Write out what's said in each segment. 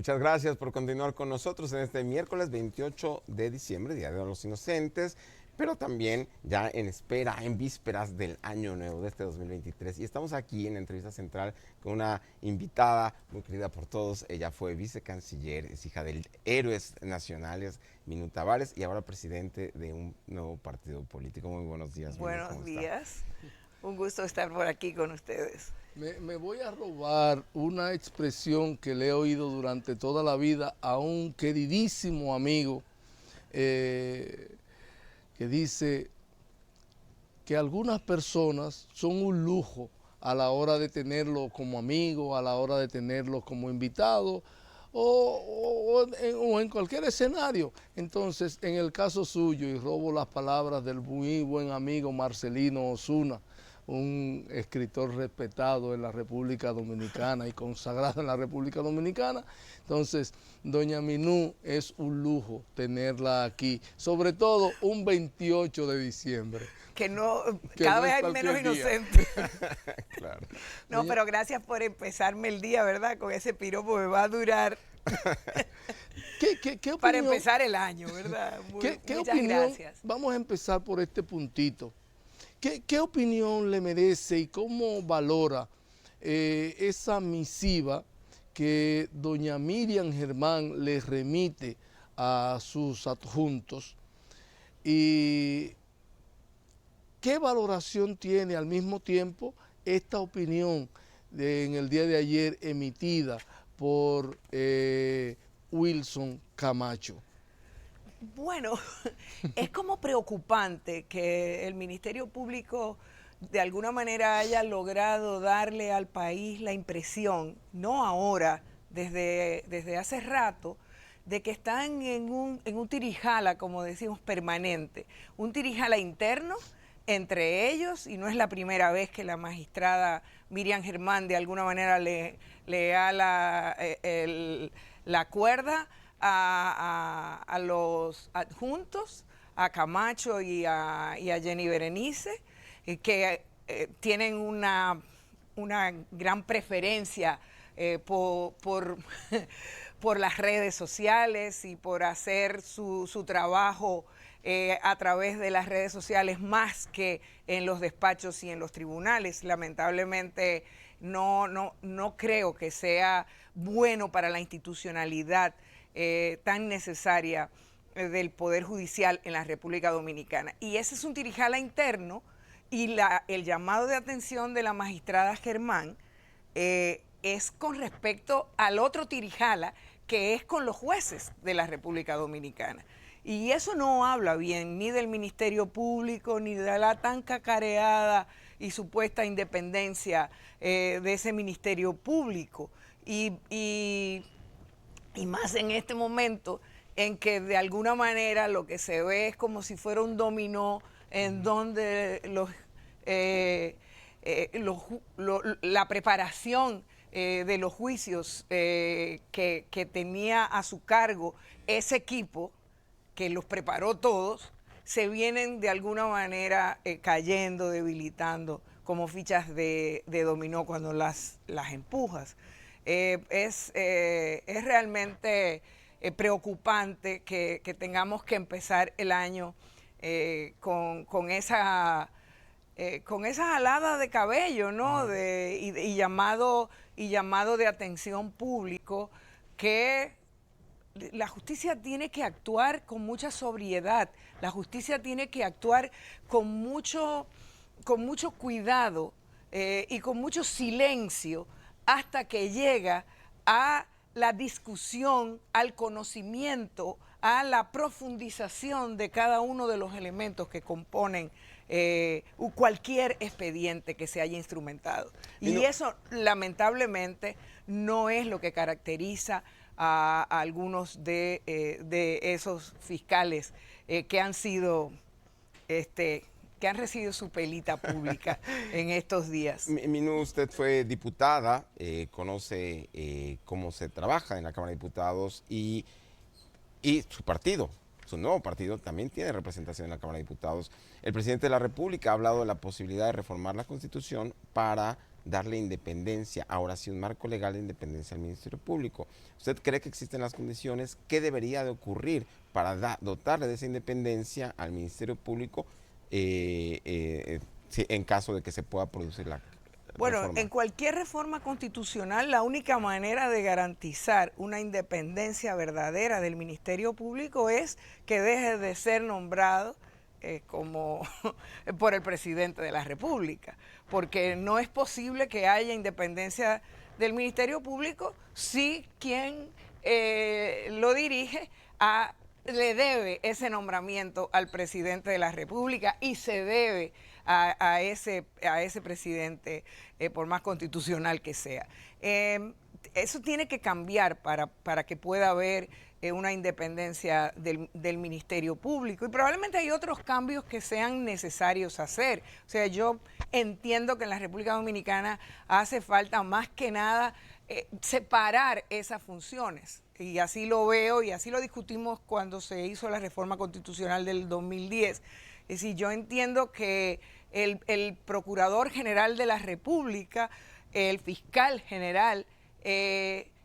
Muchas gracias por continuar con nosotros en este miércoles 28 de diciembre, Día de los Inocentes, pero también ya en espera, en vísperas del año nuevo de este 2023. Y estamos aquí en la entrevista central con una invitada muy querida por todos. Ella fue vicecanciller, es hija de héroes nacionales, Minú Tavares, y ahora presidente de un nuevo partido político. Muy buenos días, Minú, ¿cómo Buenos está? días. Un gusto estar por aquí con ustedes. Me voy a robar una expresión que le he oído durante toda la vida a un queridísimo amigo que dice que algunas personas son un lujo a la hora de tenerlo como amigo, a la hora de tenerlo como invitado o en cualquier escenario. Entonces, en el caso suyo, y robo las palabras del muy buen amigo Marcelino Osuna, un escritor respetado en la República Dominicana y consagrado en la República Dominicana. Entonces, doña Minú, es un lujo tenerla aquí, sobre todo un 28 de diciembre. Que no, Que cada no vez es hay menos cualquier día. inocentes. Claro. No, pero gracias por empezarme el día, ¿verdad? Con ese piropo me va a durar ¿Qué para opinión, empezar el año, ¿verdad? qué Muchas opinión? gracias. Vamos a empezar por este puntito. ¿Qué opinión le merece y cómo valora esa misiva que doña Miriam Germán le remite a sus adjuntos? ¿Y qué valoración tiene al mismo tiempo esta opinión en el día de ayer emitida por Wilson Camacho? Bueno, es como preocupante que el Ministerio Público de alguna manera haya logrado darle al país la impresión, no ahora, desde hace rato, de que están en un tirijala, como decimos, permanente, un tirijala interno entre ellos, y no es la primera vez que la magistrada Miriam Germán de alguna manera le da la cuerda a los adjuntos, a Camacho y a Jenny Berenice, que tienen una gran preferencia por las redes sociales y por hacer su trabajo a través de las redes sociales más que en los despachos y en los tribunales. Lamentablemente no creo que sea bueno para la institucionalidad tan necesaria del Poder Judicial en la República Dominicana. Y ese es un tirijala interno, y el llamado de atención de la magistrada Germán es con respecto al otro tirijala, que es con los jueces de la República Dominicana. Y eso no habla bien ni del Ministerio Público, ni de la tan cacareada y supuesta independencia de ese Ministerio Público. Y más en este momento en que de alguna manera lo que se ve es como si fuera un dominó en donde la preparación de los juicios que tenía a su cargo ese equipo, que los preparó todos, se vienen de alguna manera cayendo, debilitando como fichas de dominó cuando las empujas. Es realmente preocupante que tengamos que empezar el año con esa jalada de cabello, ¿no? Y llamado de atención público, que la justicia tiene que actuar con mucha sobriedad, la justicia tiene que actuar con mucho cuidado y con mucho silencio hasta que llega a la discusión, al conocimiento, a la profundización de cada uno de los elementos que componen cualquier expediente que se haya instrumentado. Y eso, lamentablemente, no es lo que caracteriza a algunos de esos fiscales que han sido que han recibido su pelita pública en estos días. Minú, usted fue diputada, conoce cómo se trabaja en la Cámara de Diputados y su partido, su nuevo partido, también tiene representación en la Cámara de Diputados. El presidente de la República ha hablado de la posibilidad de reformar la Constitución para darle independencia, ahora sí un marco legal de independencia al Ministerio Público. ¿Usted cree que existen las condiciones? ¿Qué debería de ocurrir para dotarle de esa independencia al Ministerio Público en caso de que se pueda producir la Bueno, reforma? en cualquier reforma constitucional, la única manera de garantizar una independencia verdadera del Ministerio Público es que deje de ser nombrado como por el presidente de la República, porque no es posible que haya independencia del Ministerio Público si quien lo dirige le debe ese nombramiento al presidente de la República y se debe a ese presidente, por más constitucional que sea. Eso tiene que cambiar para que pueda haber una independencia del Ministerio Público, y probablemente hay otros cambios que sean necesarios hacer. O sea, yo entiendo que en la República Dominicana hace falta más que nada separar esas funciones, y así lo veo y así lo discutimos cuando se hizo la reforma constitucional del 2010. Es decir, yo entiendo que el Procurador General de la República, el Fiscal General,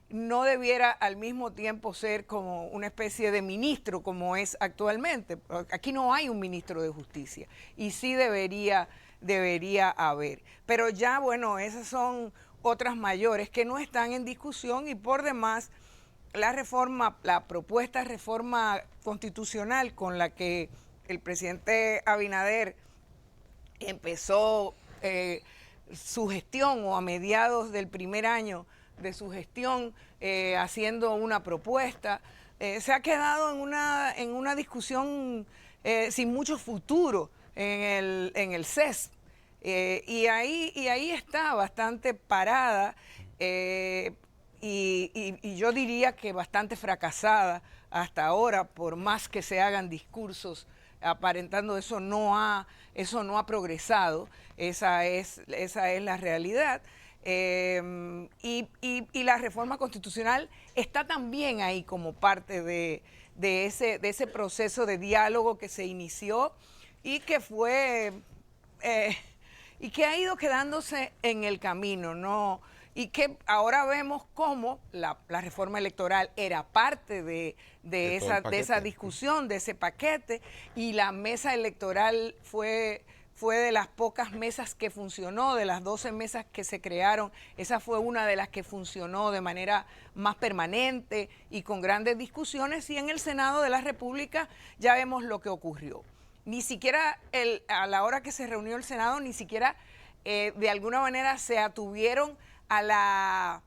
no debiera al mismo tiempo ser como una especie de ministro como es actualmente. Aquí no hay un ministro de Justicia y sí debería haber. Pero ya, bueno, esas son otras mayores que no están en discusión, y por demás la propuesta de reforma constitucional con la que el presidente Abinader empezó su gestión, o a mediados del primer año de su gestión, haciendo una propuesta, se ha quedado en una discusión sin mucho futuro en el CES. Y ahí está bastante parada, y yo diría que bastante fracasada hasta ahora, por más que se hagan discursos aparentando eso no ha progresado. Esa es la realidad. Y la reforma constitucional está también ahí como parte de ese proceso de diálogo que se inició y que fue y que ha ido quedándose en el camino, ¿no? Y que ahora vemos cómo la reforma electoral era parte de esa discusión, de ese paquete, y la mesa electoral fue de las pocas mesas que funcionó, de las 12 mesas que se crearon, esa fue una de las que funcionó de manera más permanente y con grandes discusiones, y en el Senado de la República ya vemos lo que ocurrió. Ni siquiera a la hora que se reunió el Senado, ni siquiera de alguna manera se atuvieron al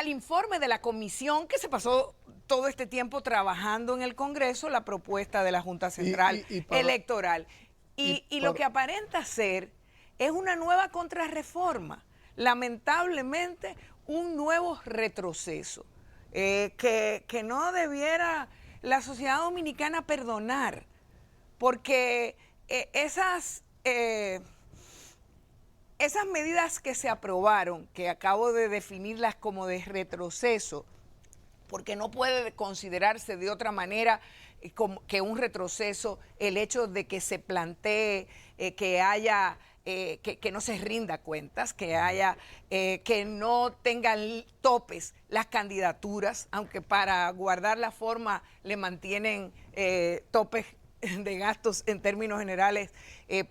informe de la comisión que se pasó todo este tiempo trabajando en el Congreso, la propuesta de la Junta Central Electoral. Y lo que aparenta ser es una nueva contrarreforma, lamentablemente un nuevo retroceso, que no debiera la sociedad dominicana perdonar, porque esas medidas que se aprobaron, que acabo de definirlas como de retroceso, porque no puede considerarse de otra manera que un retroceso el hecho de que se plantee que haya, que no se rinda cuentas, que haya, que no tengan topes las candidaturas, aunque para guardar la forma le mantienen topes de gastos en términos generales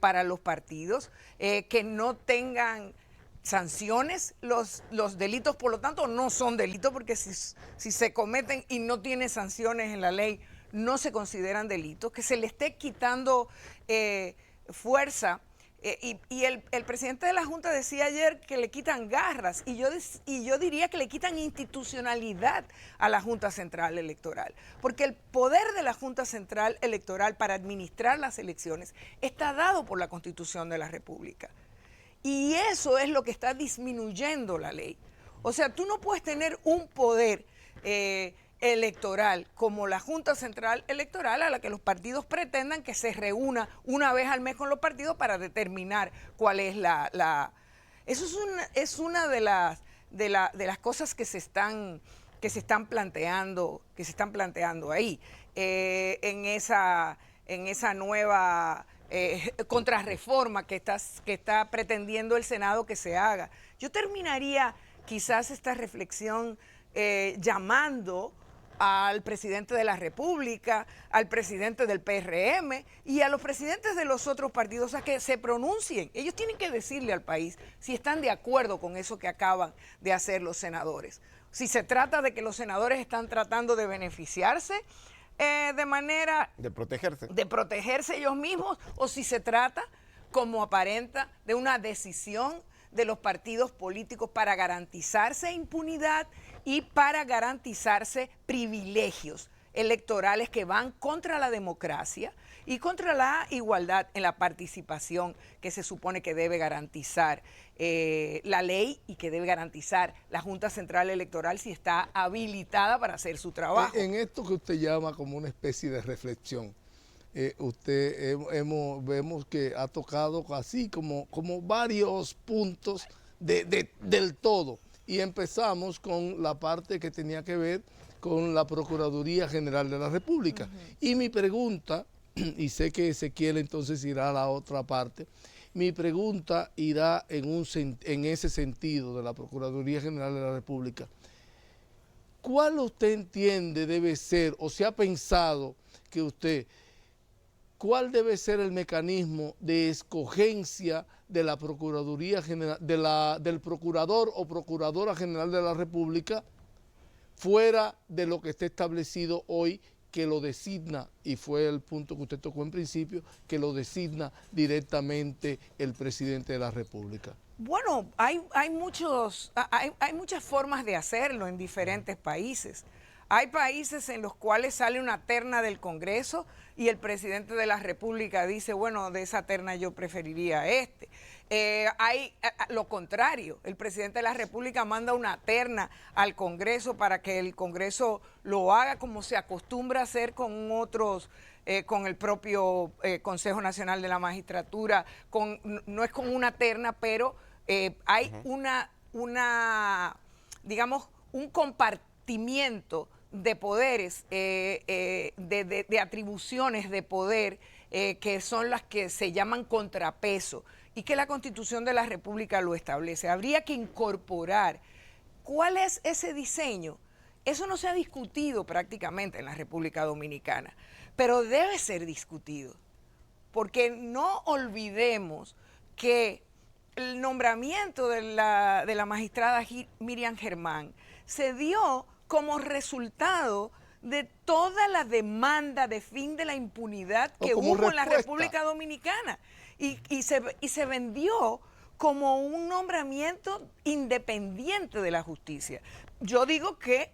para los partidos, que no tengan sanciones los delitos, por lo tanto no son delitos, porque si se cometen y no tiene sanciones en la ley, no se consideran delitos, que se le esté quitando fuerza. Y el presidente de la Junta decía ayer que le quitan garras, y yo diría que le quitan institucionalidad a la Junta Central Electoral, porque el poder de la Junta Central Electoral para administrar las elecciones está dado por la Constitución de la República, y eso es lo que está disminuyendo la ley. O sea, tú no puedes tener un poder electoral como la Junta Central Electoral, a la que los partidos pretendan que se reúna una vez al mes con los partidos para determinar cuál es eso es una de las cosas que se están planteando ahí, en esa nueva contrarreforma que está pretendiendo el Senado que se haga. Yo terminaría quizás esta reflexión llamando al presidente de la República, al presidente del PRM y a los presidentes de los otros partidos a que se pronuncien. Ellos tienen que decirle al país si están de acuerdo con eso que acaban de hacer los senadores. Si se trata de que los senadores están tratando de beneficiarse de manera... de protegerse ellos mismos, o si se trata, como aparenta, de una decisión de los partidos políticos para garantizarse impunidad y para garantizarse privilegios electorales que van contra la democracia y contra la igualdad en la participación que se supone que debe garantizar la ley y que debe garantizar la Junta Central Electoral si está habilitada para hacer su trabajo. En esto que usted llama como una especie de reflexión, vemos que ha tocado así como varios puntos del todo. Y empezamos con la parte que tenía que ver con la Procuraduría General de la República. Y mi pregunta, y sé que Ezequiel entonces irá a la otra parte, mi pregunta irá en ese sentido de la Procuraduría General de la República. ¿Cuál usted entiende debe ser, o se ha pensado que usted, cuál debe ser el mecanismo de escogencia de la Procuraduría General, del Procurador o Procuradora General de la República, fuera de lo que está establecido hoy, que lo designa, y fue el punto que usted tocó en principio, que lo designa directamente el presidente de la República? Bueno, hay muchas formas de hacerlo en diferentes países. Hay países en los cuales sale una terna del Congreso y el presidente de la República dice, bueno, de esa terna yo preferiría este. Hay lo contrario, el presidente de la República manda una terna al Congreso para que el Congreso lo haga como se acostumbra a hacer con otros, con el propio Consejo Nacional de la Magistratura, no es con una terna, pero hay digamos, un compartimiento de poderes, de atribuciones de poder que son las que se llaman contrapeso y que la Constitución de la República lo establece. Habría que incorporar cuál es ese diseño. Eso no se ha discutido prácticamente en la República Dominicana, pero debe ser discutido, porque no olvidemos que el nombramiento de la magistrada Miriam Germán se dio como resultado de toda la demanda de fin de la impunidad que hubo en la República Dominicana y se vendió como un nombramiento independiente de la justicia. Yo digo que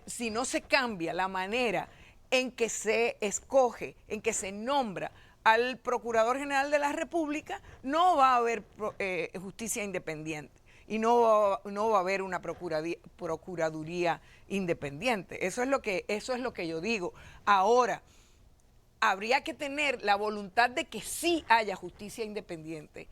si no se cambia la manera en que se escoge, en que se nombra al Procurador General de la República, no va a haber justicia independiente y no va a haber una procuraduría independiente. Eso es lo que yo digo. Ahora, habría que tener la voluntad de que sí haya justicia independiente.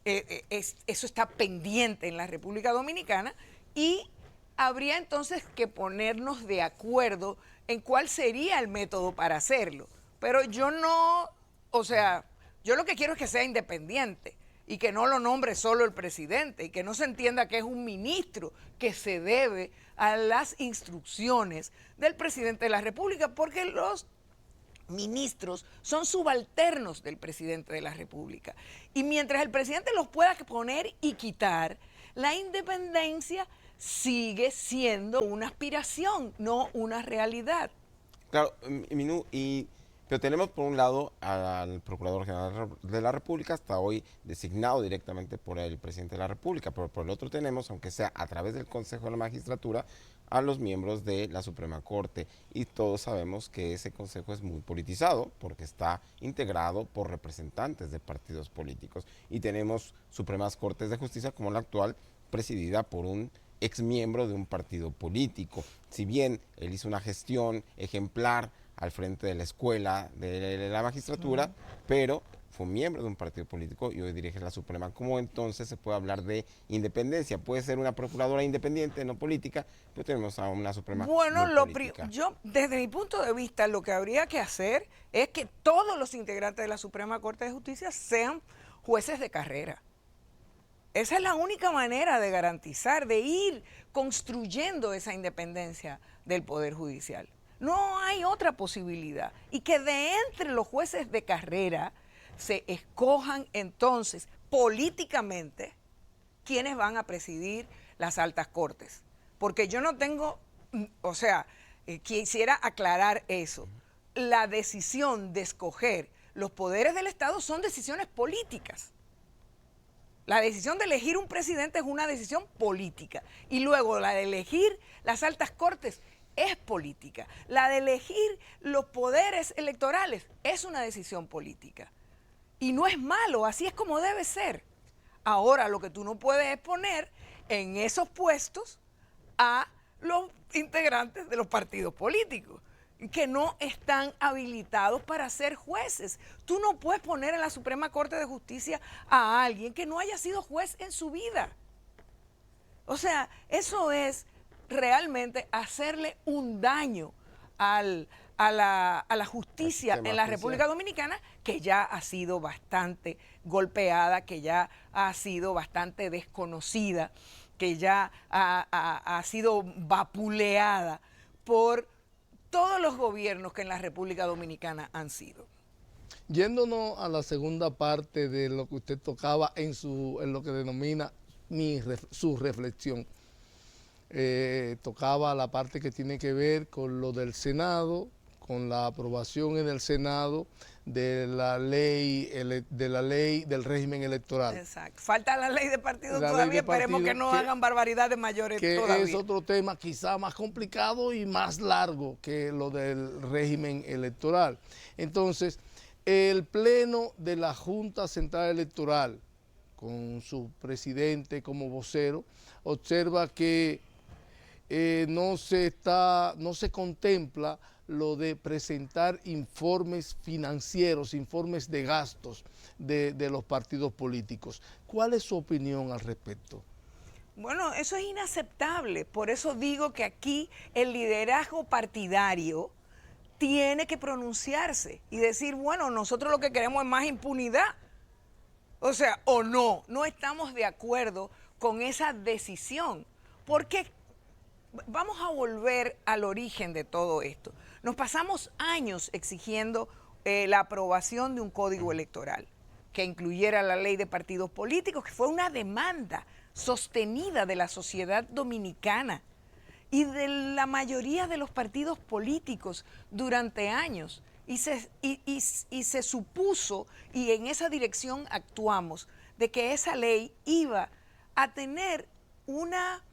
Eso está pendiente en la República Dominicana y habría entonces que ponernos de acuerdo en cuál sería el método para hacerlo. Pero yo no, o sea, yo lo que quiero es que sea independiente y que no lo nombre solo el presidente y que no se entienda que es un ministro que se debe a las instrucciones del presidente de la República, porque los ministros son subalternos del presidente de la República. Y mientras el presidente los pueda poner y quitar, la independencia sigue siendo una aspiración, no una realidad. Claro, Minú, pero tenemos por un lado al Procurador General de la República, hasta hoy designado directamente por el Presidente de la República, pero por el otro tenemos, aunque sea a través del Consejo de la Magistratura, a los miembros de la Suprema Corte. Y todos sabemos que ese consejo es muy politizado porque está integrado por representantes de partidos políticos. Y tenemos Supremas Cortes de Justicia como la actual, presidida por un exmiembro de un partido político. Si bien él hizo una gestión ejemplar al frente de la escuela de la magistratura, pero fue miembro de un partido político y hoy dirige la Suprema. ¿Cómo entonces se puede hablar de independencia? Puede ser una procuradora independiente, no política, pero tenemos a una Suprema Bueno, muy política. yo desde mi punto de vista lo que habría que hacer es que todos los integrantes de la Suprema Corte de Justicia sean jueces de carrera. Esa es la única manera de garantizar, de ir construyendo esa independencia del Poder Judicial. No hay otra posibilidad. Y que de entre los jueces de carrera se escojan entonces políticamente quienes van a presidir las altas cortes. Porque yo no tengo, o sea, quisiera aclarar eso. La decisión de escoger los poderes del Estado son decisiones políticas. La decisión de elegir un presidente es una decisión política. Y luego la de elegir las altas cortes es política. La de elegir los poderes electorales es una decisión política. Y no es malo, así es como debe ser. Ahora lo que tú no puedes es poner en esos puestos a los integrantes de los partidos políticos que no están habilitados para ser jueces. Tú no puedes poner en la Suprema Corte de Justicia a alguien que no haya sido juez en su vida. O sea, eso es realmente hacerle un daño a la justicia en la República Dominicana, que ya ha sido bastante golpeada, que ya ha sido bastante desconocida, que ya ha sido vapuleada por todos los gobiernos que en la República Dominicana han sido. Yéndonos a la segunda parte de lo que usted tocaba en lo que denomina su reflexión. Tocaba la parte que tiene que ver con lo del Senado, con la aprobación en el Senado de la ley del régimen electoral. Exacto. Falta la ley de partidos todavía, esperemos que no hagan barbaridades mayores todavía. Que es otro tema quizá más complicado y más largo que lo del régimen electoral. Entonces, el Pleno de la Junta Central Electoral, con su presidente como vocero, observa que no se contempla lo de presentar informes financieros, informes de gastos de los partidos políticos. ¿Cuál es su opinión al respecto? Bueno, eso es inaceptable. Por eso digo que aquí el liderazgo partidario tiene que pronunciarse y decir, bueno, nosotros lo que queremos es más impunidad. O sea, o no estamos de acuerdo con esa decisión. Porque vamos a volver al origen de todo esto. Nos pasamos años exigiendo la aprobación de un código electoral que incluyera la ley de partidos políticos, que fue una demanda sostenida de la sociedad dominicana y de la mayoría de los partidos políticos durante años. Y se supuso, y en esa dirección actuamos, de que esa ley iba a tener una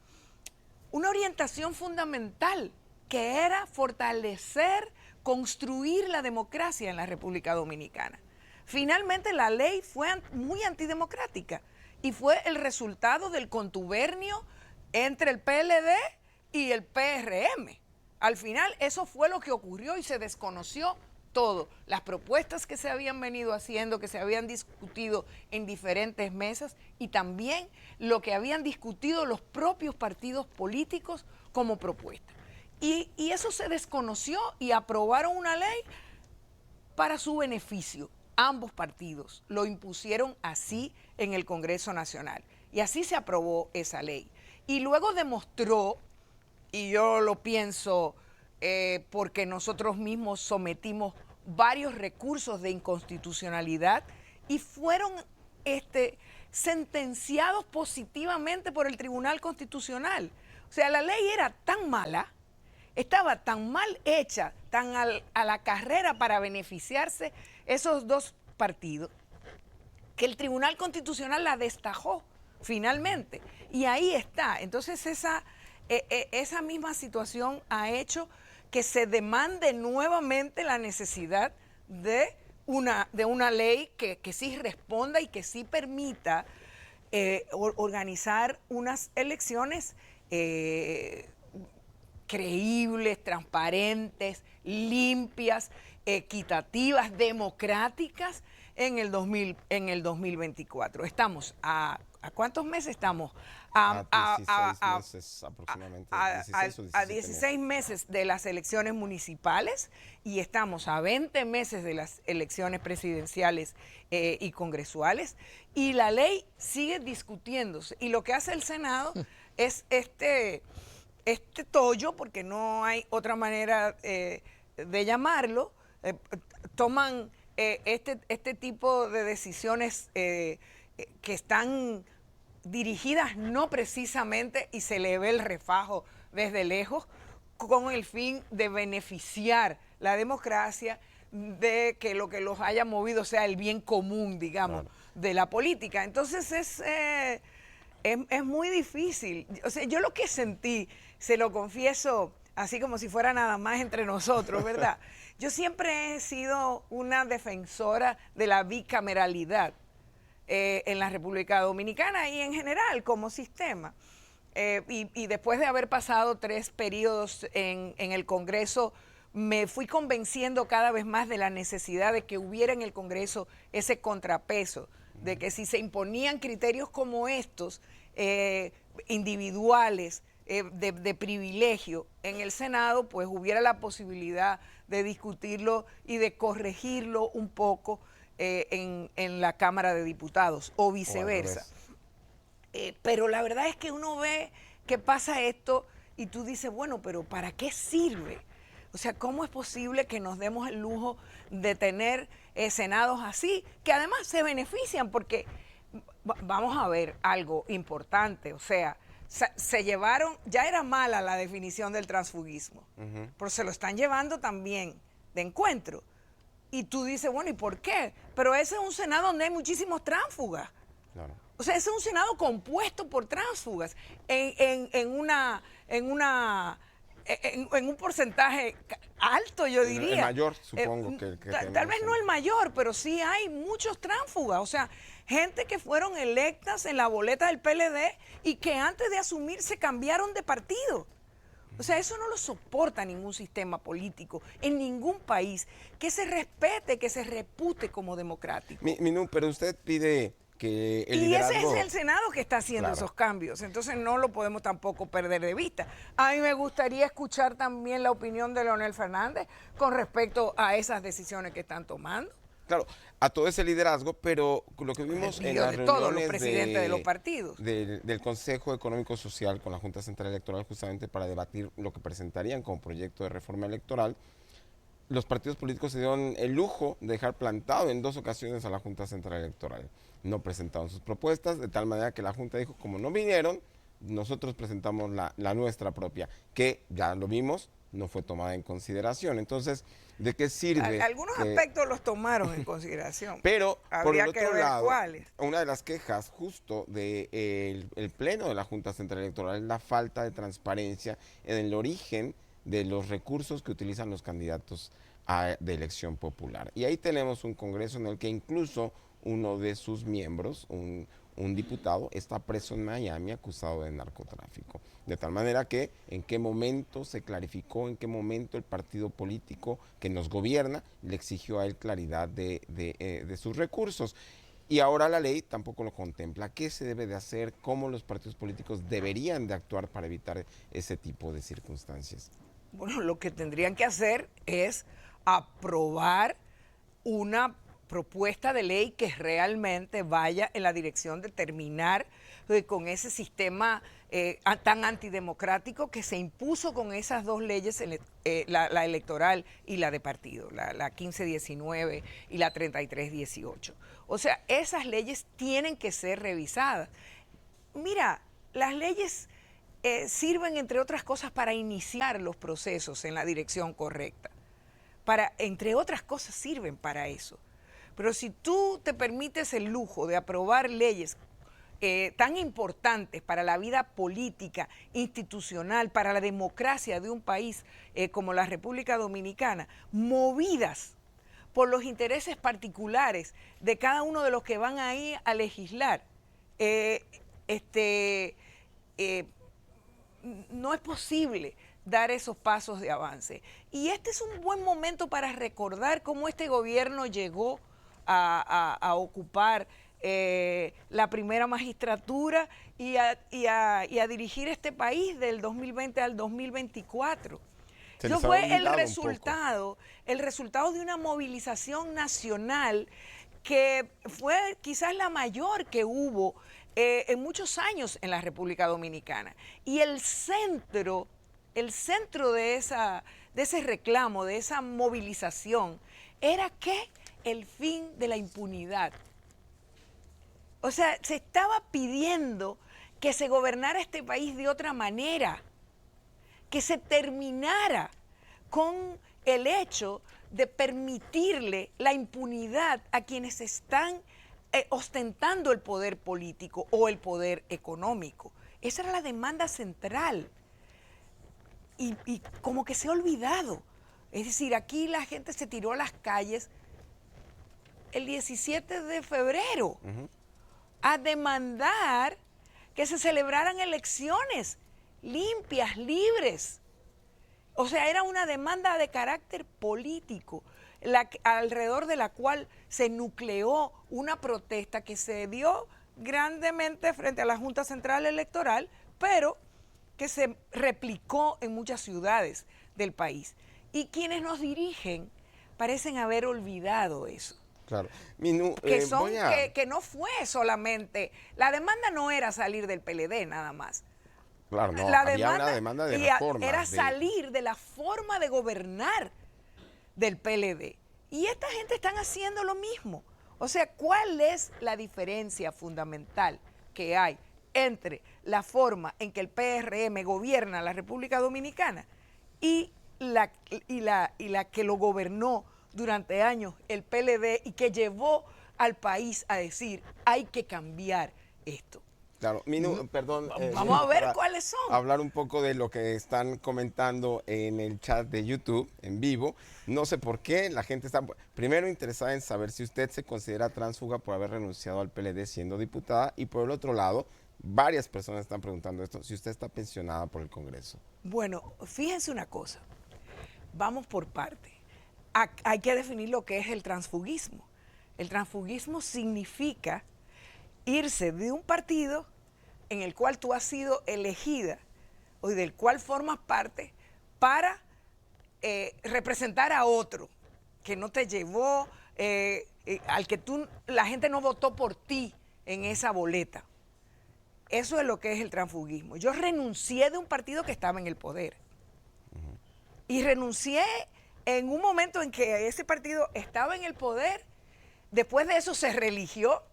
orientación fundamental, que era fortalecer, construir la democracia en la República Dominicana. Finalmente la ley fue muy antidemocrática y fue el resultado del contubernio entre el PLD y el PRM. Al final eso fue lo que ocurrió y se desconoció todo. Las propuestas que se habían venido haciendo, que se habían discutido en diferentes mesas y también lo que habían discutido los propios partidos políticos como propuesta. Y eso se desconoció y aprobaron una ley para su beneficio. Ambos partidos lo impusieron así en el Congreso Nacional y así se aprobó esa ley. Y luego demostró, y yo lo pienso porque nosotros mismos sometimos varios recursos de inconstitucionalidad y fueron sentenciados positivamente por el Tribunal Constitucional. O sea, la ley era tan mala, estaba tan mal hecha, tan a la carrera para beneficiarse esos dos partidos, que el Tribunal Constitucional la destajó finalmente. Y ahí está. Entonces esa misma situación ha hecho que se demande nuevamente la necesidad de una ley que sí responda y que sí permita organizar unas elecciones creíbles, transparentes, limpias, equitativas, democráticas, en el 2024. Estamos ¿a cuántos meses estamos? A 16 meses aproximadamente. A 16 meses de las elecciones municipales y estamos a 20 meses de las elecciones presidenciales y congresuales, y la ley sigue discutiéndose. Y lo que hace el Senado es este tollo, porque no hay otra manera de llamarlo, toman este tipo de decisiones que están dirigidas no precisamente, y se le ve el refajo desde lejos, con el fin de beneficiar la democracia, de que lo que los haya movido sea el bien común, digamos, claro, de la política. Entonces es muy difícil. O sea, yo lo que sentí, se lo confieso, así como si fuera nada más entre nosotros, ¿verdad? Yo siempre he sido una defensora de la bicameralidad en la República Dominicana y en general como sistema. Y después de haber pasado 3 periodos en el Congreso, me fui convenciendo cada vez más de la necesidad de que hubiera en el Congreso ese contrapeso, de que si se imponían criterios como estos, individuales, de privilegio en el Senado, pues hubiera la posibilidad de discutirlo y de corregirlo un poco en la Cámara de Diputados o viceversa. Pero la verdad es que uno ve que pasa esto y tú dices, bueno, pero ¿para qué sirve? O sea, ¿cómo es posible que nos demos el lujo de tener senados así, que además se benefician? Porque vamos a ver algo importante, o sea, se llevaron, ya era mala la definición del transfugismo, pero se lo están llevando también de encuentro. Y tú dices, bueno, ¿y por qué? Pero ese es un Senado donde hay muchísimos tránsfugas. Claro. O sea, ese es un Senado compuesto por tránsfugas en un porcentaje alto, yo diría. El mayor, supongo que tal vez no el mayor, pero sí hay muchos tránsfugas. O sea, gente que fueron electas en la boleta del PLD y que antes de asumir se cambiaron de partido. O sea, eso no lo soporta ningún sistema político en ningún país que se respete, que se repute como democrático. Minú, pero usted pide que el liderazgo... ese es el Senado que está haciendo esos cambios, entonces no lo podemos tampoco perder de vista. A mí me gustaría escuchar también la opinión de Leonel Fernández con respecto a esas decisiones que están tomando. Claro, a todo ese liderazgo, pero lo que vimos en las reuniones todos los presidentes de los partidos. Del Consejo Económico Social con la Junta Central Electoral, justamente para debatir lo que presentarían como proyecto de reforma electoral, los partidos políticos se dieron el lujo de dejar plantado en 2 ocasiones a la Junta Central Electoral. No presentaron sus propuestas, de tal manera que la Junta dijo, como no vinieron, nosotros presentamos la nuestra propia, que ya lo vimos, no fue tomada en consideración. Entonces, ¿de qué sirve? Algunos aspectos los tomaron en consideración. Pero, por el otro lado, cuáles. Una de las quejas justo del Pleno de la Junta Central Electoral es la falta de transparencia en el origen de los recursos que utilizan los candidatos de elección popular. Y ahí tenemos un Congreso en el que incluso uno de sus miembros, un diputado, está preso en Miami acusado de narcotráfico. De tal manera que en qué momento se clarificó, en qué momento el partido político que nos gobierna le exigió a él claridad de sus recursos. Y ahora la ley tampoco lo contempla. ¿Qué se debe de hacer? ¿Cómo los partidos políticos deberían de actuar para evitar ese tipo de circunstancias? Bueno, lo que tendrían que hacer es aprobar una propuesta de ley que realmente vaya en la dirección de terminar con ese sistema tan antidemocrático que se impuso con esas 2 leyes, la electoral y la de partido, la 1519 y la 3318. O sea, esas leyes tienen que ser revisadas. Mira, las leyes sirven, entre otras cosas, para iniciar los procesos en la dirección correcta. Entre otras cosas, sirven para eso. Pero si tú te permites el lujo de aprobar leyes tan importantes para la vida política, institucional, para la democracia de un país como la República Dominicana, movidas por los intereses particulares de cada uno de los que van ahí a legislar, no es posible dar esos pasos de avance. Y este es un buen momento para recordar cómo este gobierno llegó a ocupar la primera magistratura y a dirigir este país del 2020 al 2024. Eso fue el resultado de una movilización nacional que fue quizás la mayor que hubo en muchos años en la República Dominicana. Y el centro de ese reclamo, de esa movilización, era que el fin de la impunidad. O sea, se estaba pidiendo que se gobernara este país de otra manera, que se terminara con el hecho de permitirle la impunidad a quienes están ostentando el poder político o el poder económico. Esa era la demanda central. Y como que se ha olvidado. Es decir, aquí la gente se tiró a las calles el 17 de febrero a demandar que se celebraran elecciones limpias, libres. O sea, era una demanda de carácter político, alrededor de la cual se nucleó una protesta que se dio grandemente frente a la Junta Central Electoral, pero que se replicó en muchas ciudades del país. Y quienes nos dirigen parecen haber olvidado eso. Claro. Que no fue solamente, la demanda no era salir del PLD nada más. Claro, no, había una demanda de reforma. Era salir de la forma de gobernar del PLD. Y esta gente están haciendo lo mismo. O sea, ¿cuál es la diferencia fundamental que hay entre la forma en que el PRM gobierna la República Dominicana y la que lo gobernó durante años el PLD y que llevó al país a decir, hay que cambiar esto? Claro, perdón. Vamos a ver cuáles son. Hablar un poco de lo que están comentando en el chat de YouTube, en vivo. No sé por qué, la gente está primero interesada en saber si usted se considera tránsfuga por haber renunciado al PLD siendo diputada, y por el otro lado, varias personas están preguntando esto, si usted está pensionada por el Congreso. Bueno, fíjense una cosa, vamos por parte. Hay que definir lo que es el transfugismo. El transfugismo significa irse de un partido en el cual tú has sido elegida o del cual formas parte para representar a otro que no te llevó, al que la gente no votó por ti en esa boleta. Eso es lo que es el transfugismo. Yo renuncié de un partido que estaba en el poder. Y renuncié en un momento en que ese partido estaba en el poder. Después de eso se religió.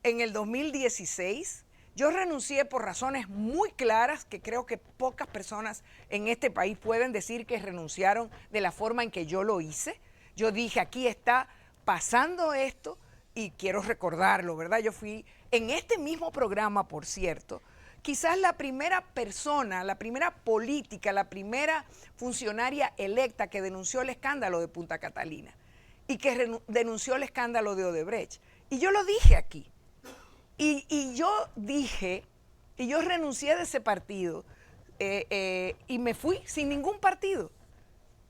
En el 2016, yo renuncié por razones muy claras que creo que pocas personas en este país pueden decir que renunciaron de la forma en que yo lo hice. Yo dije, aquí está pasando esto y quiero recordarlo, ¿verdad? Yo fui en este mismo programa, por cierto, quizás la primera persona, la primera política, la primera funcionaria electa que denunció el escándalo de Punta Catalina y que denunció el escándalo de Odebrecht. Y yo lo dije aquí. Y yo dije, y yo renuncié de ese partido y me fui sin ningún partido.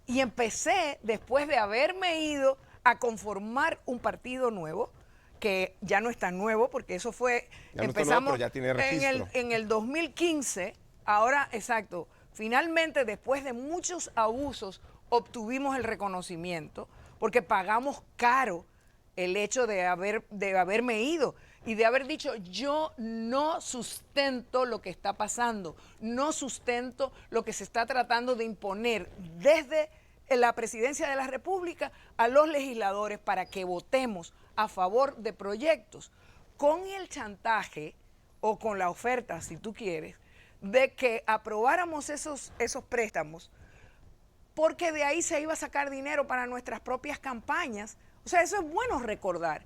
Y empecé, después de haberme ido, a conformar un partido nuevo, que ya no es tan nuevo, porque eso fue, ya no empezamos nuevo, pero ya tiene registro. en el 2015, ahora, exacto, finalmente, después de muchos abusos, obtuvimos el reconocimiento, porque pagamos caro el hecho de haberme ido y de haber dicho, yo no sustento lo que está pasando, no sustento lo que se está tratando de imponer desde la presidencia de la República a los legisladores para que votemos a favor de proyectos con el chantaje o con la oferta, si tú quieres, de que aprobáramos esos préstamos porque de ahí se iba a sacar dinero para nuestras propias campañas. O sea, eso es bueno recordar.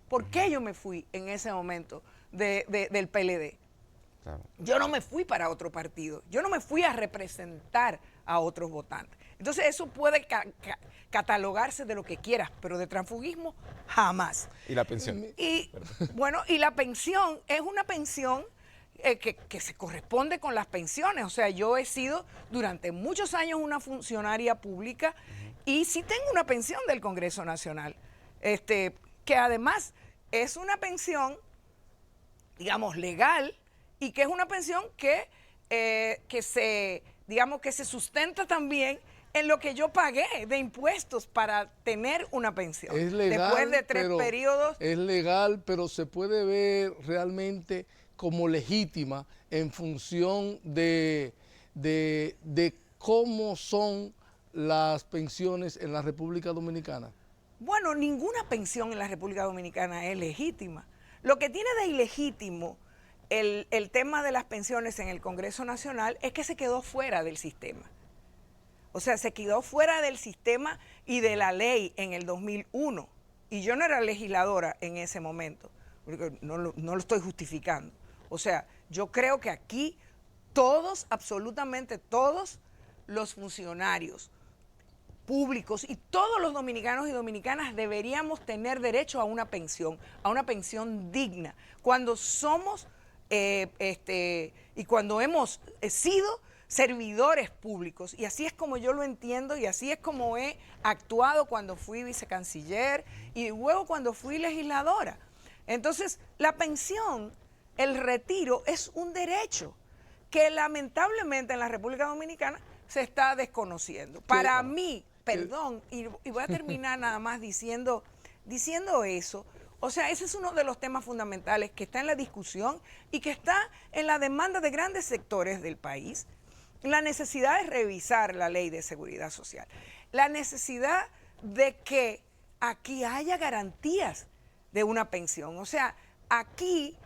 ¿Por qué yo me fui en ese momento del PLD? Claro. Yo no me fui para otro partido. Yo no me fui a representar a otros votantes. Entonces eso puede catalogarse de lo que quieras, pero de transfugismo jamás. ¿Y la pensión? Y bueno, y la pensión es una pensión que se corresponde con las pensiones. O sea, yo he sido durante muchos años una funcionaria pública y sí tengo una pensión del Congreso Nacional. que además es una pensión, digamos, legal, y que es una pensión digamos, que se sustenta también en lo que yo pagué de impuestos para tener una pensión. Es legal, después de 3 periodos. Es legal, pero se puede ver realmente como legítima en función de cómo son las pensiones en la República Dominicana. Bueno, ninguna pensión en la República Dominicana es legítima. Lo que tiene de ilegítimo el tema de las pensiones en el Congreso Nacional es que se quedó fuera del sistema. O sea, se quedó fuera del sistema y de la ley en el 2001. Y yo no era legisladora en ese momento, porque no lo estoy justificando. O sea, yo creo que aquí todos, absolutamente todos los funcionarios públicos y todos los dominicanos y dominicanas deberíamos tener derecho a una pensión digna. Cuando somos y cuando hemos sido servidores públicos, y así es como yo lo entiendo y así es como he actuado cuando fui vicecanciller y luego cuando fui legisladora. Entonces, la pensión, el retiro, es un derecho que lamentablemente en la República Dominicana se está desconociendo. Para mí, perdón, y voy a terminar nada más diciendo eso. O sea, ese es uno de los temas fundamentales que está en la discusión y que está en la demanda de grandes sectores del país. La necesidad de revisar la ley de seguridad social. La necesidad de que aquí haya garantías de una pensión. O sea, aquí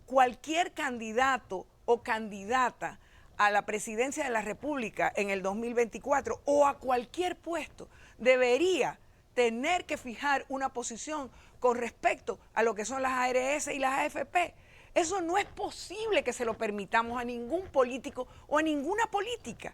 cualquier candidato o candidata a la presidencia de la República en el 2024 o a cualquier puesto debería tener que fijar una posición con respecto a lo que son las ARS y las AFP. Eso no es posible que se lo permitamos a ningún político o a ninguna política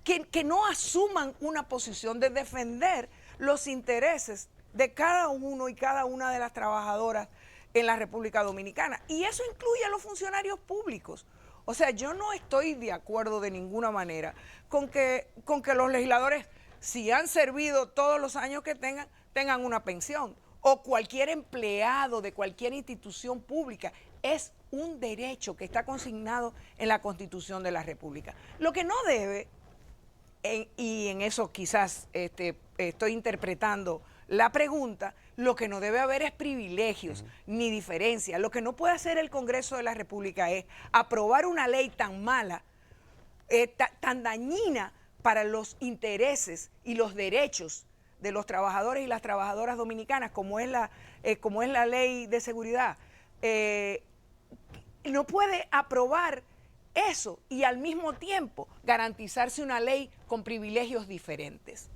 que no asuman una posición de defender los intereses de cada uno y cada una de las trabajadoras en la República Dominicana. Y eso incluye a los funcionarios públicos. O sea, yo no estoy de acuerdo de ninguna manera con que los legisladores, si han servido todos los años que tengan una pensión, o cualquier empleado de cualquier institución pública. Es un derecho que está consignado en la Constitución de la República. Lo que no debe, y en eso quizás estoy interpretando la pregunta, lo que no debe haber es privilegios ni diferencia. Lo que no puede hacer el Congreso de la República es aprobar una ley tan mala, tan dañina para los intereses y los derechos de los trabajadores y las trabajadoras dominicanas, como es la ley de seguridad. No puede aprobar eso y al mismo tiempo garantizarse una ley con privilegios diferentes.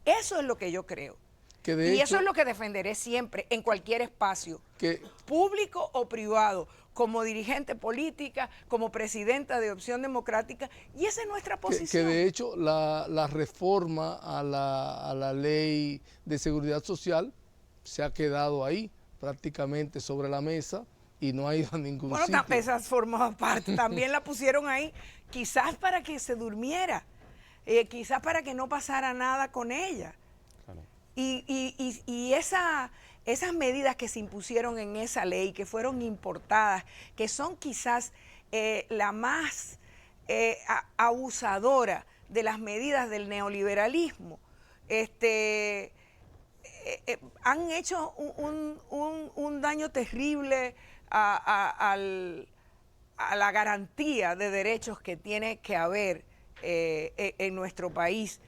Eso es lo que yo creo. Y eso es lo que defenderé siempre en cualquier espacio, público o privado, como dirigente política, como presidenta de Opción Democrática, y esa es nuestra posición. Que de hecho la reforma a la ley de seguridad social se ha quedado ahí prácticamente sobre la mesa y no ha ido a ningún sitio. Bueno, esa formaba parte, también la pusieron ahí, quizás para que se durmiera, quizás para que no pasara nada con ella. Claro. Y esas medidas que se impusieron en esa ley, que fueron importadas, que son quizás la más abusadora de las medidas del neoliberalismo, han hecho un daño terrible a la garantía de derechos que tiene que haber en nuestro país,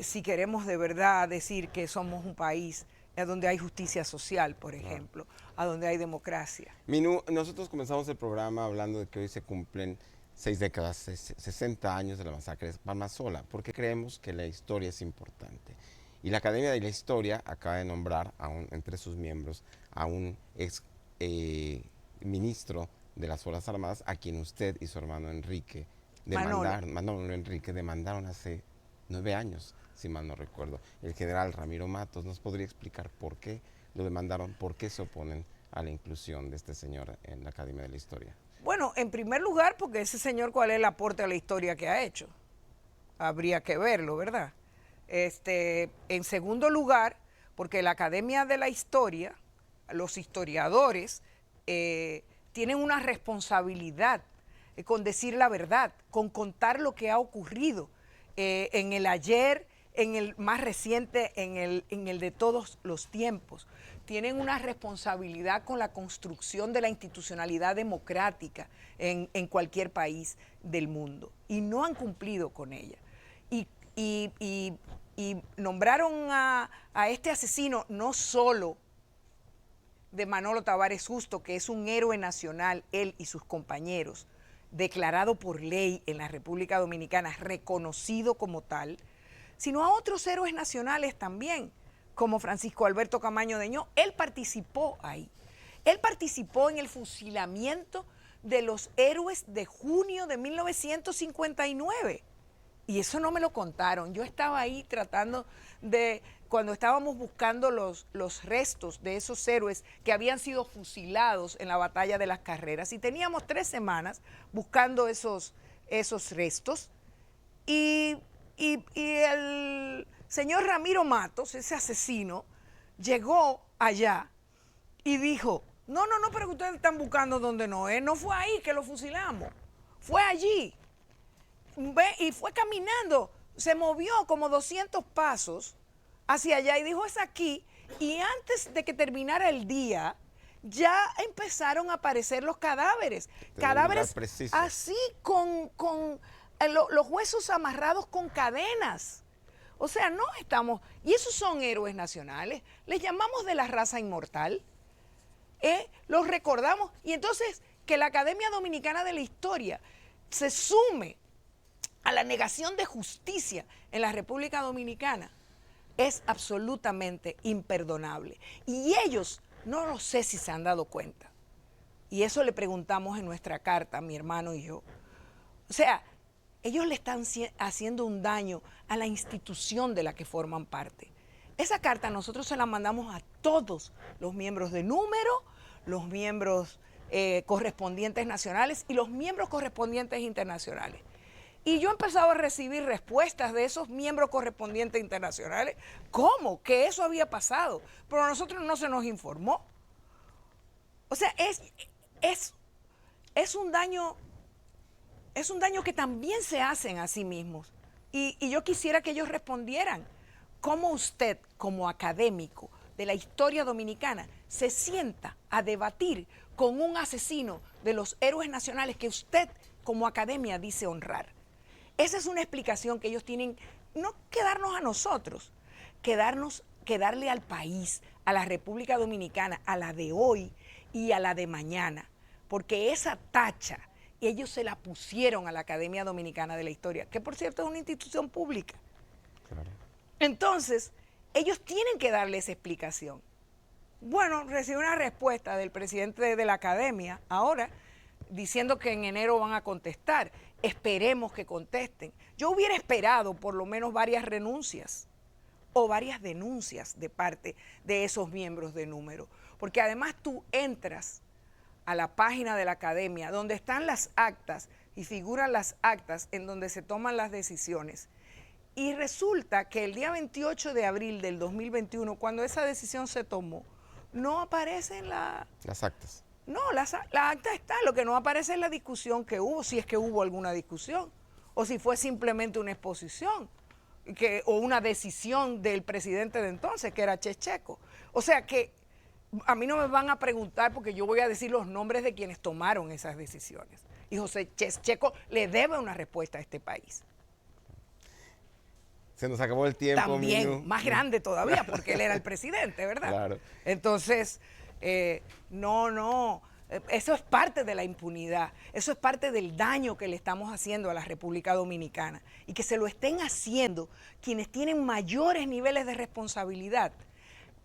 si queremos de verdad decir que somos un país donde hay justicia social, por ejemplo, a donde hay democracia. Minú, nosotros comenzamos el programa hablando de que hoy se cumplen 6 décadas, 60 años de la masacre de Palmasola, porque creemos que la historia es importante. Y la Academia de la Historia acaba de nombrar entre sus miembros a un ex ministro de las Fuerzas Armadas, a quien usted y su hermano Enrique demandaron hace 9 años, si mal no recuerdo. El general Ramiro Matos nos podría explicar por qué lo demandaron, por qué se oponen a la inclusión de este señor en la Academia de la Historia. Bueno, en primer lugar, porque ese señor, ¿cuál es el aporte a la historia que ha hecho? Habría que verlo, ¿verdad? En segundo lugar, porque la Academia de la Historia, los historiadores, tienen una responsabilidad con decir la verdad, con contar lo que ha ocurrido en el ayer, en el más reciente, en el de todos los tiempos. Tienen una responsabilidad con la construcción de la institucionalidad democrática en cualquier país del mundo y no han cumplido con ella. Y nombraron a este asesino no solo de Manolo Tavares Justo, que es un héroe nacional, él y sus compañeros, declarado por ley en la República Dominicana, reconocido como tal, sino a otros héroes nacionales también, como Francisco Alberto Camaño Deñó. Él participó ahí. Él participó en el fusilamiento de los héroes de junio de 1959. Y eso no me lo contaron. Yo estaba ahí tratando de, cuando estábamos buscando los restos de esos héroes que habían sido fusilados en la batalla de las Carreras. Y teníamos 3 semanas buscando esos restos. Y el señor Ramiro Matos, ese asesino, llegó allá y dijo, no, pero que ustedes están buscando donde no es. No fue ahí que lo fusilamos. Fue allí. Y fue caminando, se movió como 200 pasos hacia allá y dijo, es aquí. Y antes de que terminara el día, ya empezaron a aparecer los cadáveres. Cadáveres así con los huesos amarrados con cadenas. O sea, no estamos... Y esos son héroes nacionales. Les llamamos de la raza inmortal. Los recordamos. Y entonces, que la Academia Dominicana de la Historia se sume a la negación de justicia en la República Dominicana es absolutamente imperdonable. Y ellos, no lo sé si se han dado cuenta. Y eso le preguntamos en nuestra carta, mi hermano y yo. O sea, ellos le están haciendo un daño a la institución de la que forman parte. Esa carta nosotros se la mandamos a todos los miembros de Número, los miembros correspondientes nacionales y los miembros correspondientes internacionales. Y yo he empezado a recibir respuestas de esos miembros correspondientes internacionales. ¿Cómo? Que eso había pasado. Pero a nosotros no se nos informó. O sea, es un daño que también se hacen a sí mismos. Y yo quisiera que ellos respondieran. ¿Cómo usted, como académico de la historia dominicana, se sienta a debatir con un asesino de los héroes nacionales que usted, como academia, dice honrar? Esa es una explicación que ellos tienen, no que darnos a nosotros, que darle al país, a la República Dominicana, a la de hoy y a la de mañana, porque esa tacha ellos se la pusieron a la Academia Dominicana de la Historia, que por cierto es una institución pública. Claro. Entonces, ellos tienen que darle esa explicación. Bueno, recibí una respuesta del presidente de la Academia ahora, diciendo que en enero van a contestar. Esperemos que contesten. Yo hubiera esperado por lo menos varias renuncias o varias denuncias de parte de esos miembros de Número, porque además tú entras a la página de la Academia donde están las actas y figuran las actas en donde se toman las decisiones. Y resulta que el día 28 de abril del 2021, cuando esa decisión se tomó, no aparecen las actas. No, la acta está, lo que no aparece es la discusión que hubo, si es que hubo alguna discusión, o si fue simplemente una exposición, o una decisión del presidente de entonces, que era Checheco. O sea que a mí no me van a preguntar porque yo voy a decir los nombres de quienes tomaron esas decisiones. Y José Checheco le debe una respuesta a este país. Se nos acabó el tiempo. También, más grande todavía, porque él era el presidente, ¿verdad? Claro. Entonces, eso es parte de la impunidad, eso es parte del daño que le estamos haciendo a la República Dominicana. Y que se lo estén haciendo quienes tienen mayores niveles de responsabilidad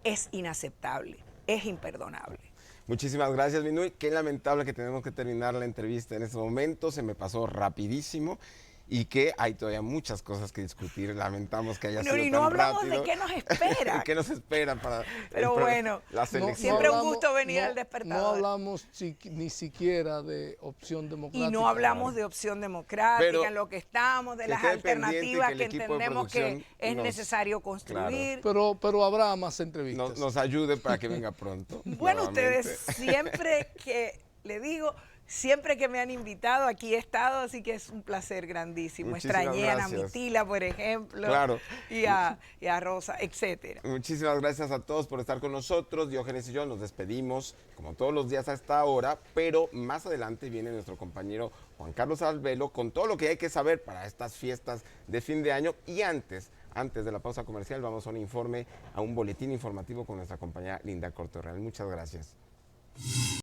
es inaceptable, es imperdonable. Muchísimas gracias, Minuy. Qué lamentable que tenemos que terminar la entrevista en este momento, se me pasó rapidísimo. y que hay todavía muchas cosas que discutir. Lamentamos que haya No, sido y tan no hablamos rápido. de qué nos espera. ¿Qué nos espera para Pero bueno, las No- no elecciones? Siempre un hablamos- gusto venir no- al Despertador. No hablamos ni siquiera de opción democrática. Y no hablamos de opción democrática, Pero en lo que estamos, de que las quede pendiente alternativas que el que equipo de entendemos que producción es nos- necesario construir. Pero habrá más entrevistas. Nos ayude para que venga pronto. Bueno, nuevamente. ustedes siempre que, le digo, siempre que me han invitado, aquí he estado, así que es un placer grandísimo. Muchísimas Extrañé a gracias. Namitila, por ejemplo, Claro. y a Rosa, etcétera. Muchísimas gracias a todos por estar con nosotros. Diógenes y yo nos despedimos, como todos los días a esta hora, pero más adelante viene nuestro compañero Juan Carlos Albelo con todo lo que hay que saber para estas fiestas de fin de año. Y antes de la pausa comercial, vamos a un boletín informativo con nuestra compañera Linda Cortorreal. Muchas gracias.